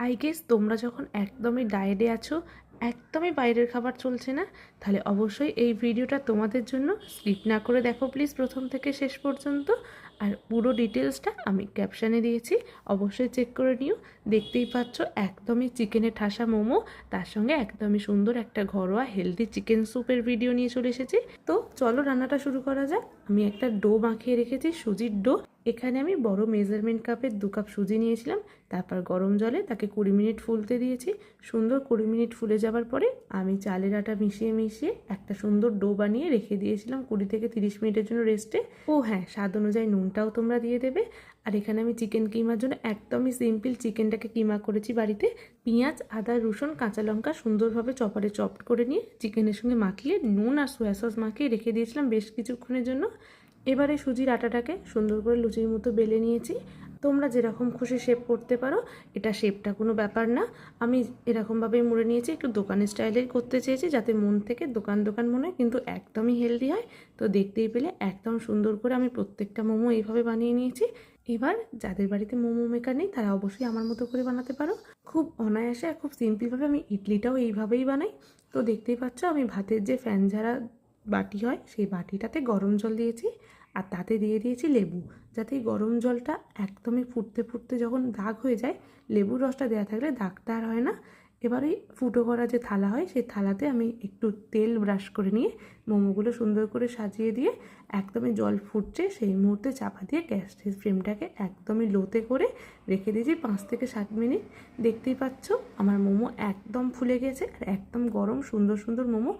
I guess তোমরা যখন একদমই ডায়েটে আছো, একদমই বাইরের খাবার চলছে না, তাহলে অবশ্যই এই ভিডিওটা তোমাদের জন্য। স্কিপ না করে দেখো প্লিজ প্রথম থেকে শেষ পর্যন্ত। আর পুরো ডিটেলসটা আমি ক্যাপশানে দিয়েছি, অবশ্যই চেক করে নিও। দেখতেই পাচ্ছ একদমই চিকেনে ঠাসা মোমো, তার সঙ্গে একদমই সুন্দর একটা ঘরোয়া হেলদি চিকেন স্যুপের ভিডিও নিয়ে চলে এসেছি। তো চলো রান্নাটা শুরু করা যাক। আমি একটা ডো মাখিয়ে রেখেছি, সুজির ডো। এখানে আমি বড় মেজারমেন্ট কাপের 2 কাপ সুজি নিয়েছিলাম। তারপর গরম জলে তাকে 20 মিনিট ফুলতে দিয়েছি। সুন্দর 20 মিনিট ফুলে যাওয়ার পরে আমি চালের আটা মিশিয়ে একটা সুন্দর ডো বানিয়ে রেখে দিয়েছিলাম 20 থেকে 30 মিনিটের জন্য রেস্টে। ও হ্যাঁ, স্বাদ অনুযায়ী নুনটাও তোমরা দিয়ে দেবে। আর এখানে আমি চিকেন কিমার জন্য একদমই সিম্পল চিকেনটাকে কিমা করেছি বাড়িতে। পেঁয়াজ, আদা, রসুন, কাঁচা লঙ্কা সুন্দরভাবে চপারে চপড করে নিয়ে চিকেনের সঙ্গে মাখিয়ে নুন আর সোয়া সস মাখিয়ে রেখে দিয়েছিলাম বেশ কিছুক্ষণের জন্য। এবারে সুজির আটাটাকে সুন্দর করে লুচির মতো বেলে নিয়েছি। তোমরা যেরকম খুশি শেপ করতে পারো, এটা শেপটা কোনো ব্যাপার না। আমি এরকমভাবেই মুড়ে নিয়েছি, একটু দোকানের স্টাইলেই করতে চেয়েছি যাতে মন থেকে দোকান দোকান মনে হয়, কিন্তু একদমই হেলদি হয়। তো দেখতেই পেলে একদম সুন্দর করে আমি প্রত্যেকটা মোমো এইভাবে বানিয়ে নিয়েছি। এবার যাদের বাড়িতে মোমো মেকার নেই তারা অবশ্যই আমার মতো করে বানাতে পারো। খুব অনায়াসে আর খুব সিম্পলভাবে আমি ইডলিটাও এইভাবেই বানাই। তো দেখতেই পাচ্ছ আমি ভাতের যে ফ্যান ঝাড়া বাটি হয় সেই বাটিটাতে গরম জল দিয়েছি, আর তাতে দিয়ে দিয়েছি লেবু, যাতে এই গরম জলটা একদমই ফুটতে ফুটতে যখন দাগ হয়ে যায়, লেবুর রসটা দেওয়া থাকলে দাগটা আর হয় না। এবারে ফুটো করা যে থালা হয় সেই থালাতে আমি একটু তেল ব্রাশ করে নিয়ে মোমোগুলো সুন্দর করে সাজিয়ে দিয়ে একদমই জল ফুটছে সেই মুহূর্তে চাপা দিয়ে গ্যাসের ফ্লেমটাকে একদমই লোতে করে রেখে দিয়েছি 5 থেকে 7 মিনিট। দেখতেই পাচ্ছ আমার মোমো একদম ফুলে গেছে আর একদম গরম সুন্দর সুন্দর মোমো।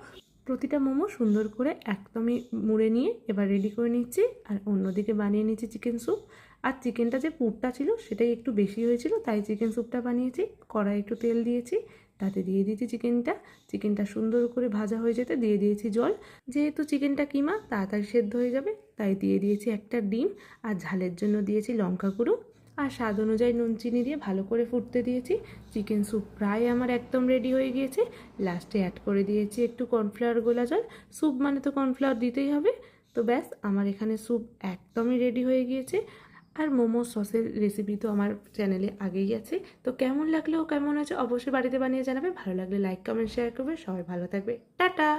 প্রতিটা মোমো সুন্দর করে একদমই মুড়ে নিয়ে এবার রেডি করে নিচ্ছি। আর অন্যদিকে বানিয়ে নিচ্ছি চিকেন স্যুপ। আর চিকেনটা যে পুরটা ছিল সেটাই একটু বেশি হয়েছিল, তাই চিকেন স্যুপটা বানিয়েছি। কড়াই একটু তেল দিয়েছি, তাতে দিয়ে দিয়েছি চিকেনটা সুন্দর করে ভাজা হয়ে যেতে দিয়ে দিয়েছি জল। যেহেতু চিকেনটা কিমা তাড়াতাড়ি সেদ্ধ হয়ে যাবে, তাই দিয়ে দিয়েছি একটা ডিম। আর ঝালের জন্য দিয়েছি লঙ্কা গুঁড়ো। আর স্বাদ অনুযায়ী নুন চিনি দিয়ে ভালো করে ফুটতে দিয়েছি। চিকেন স্যুপ প্রায় আমার একদম রেডি হয়ে গিয়েছে। লাস্টে অ্যাড করে দিয়েছি একটু কর্নফ্লাওয়ার গোলা জল। স্যুপ মানে তো কর্নফ্লাওয়ার দিতেই হবে। তো ব্যাস আমার এখানে স্যুপ একদমই রেডি হয়ে গিয়েছে। আর মোমো সসের রেসিপি তো আমার চ্যানেলে আগেই আছে। তো কেমন লাগলো, কেমন হয়েছে অবশ্যই বাড়িতে বানিয়ে জানাবে। ভালো লাগলে লাইক কমেন্ট শেয়ার করবে। সবাই ভালো থাকবে, টাটা।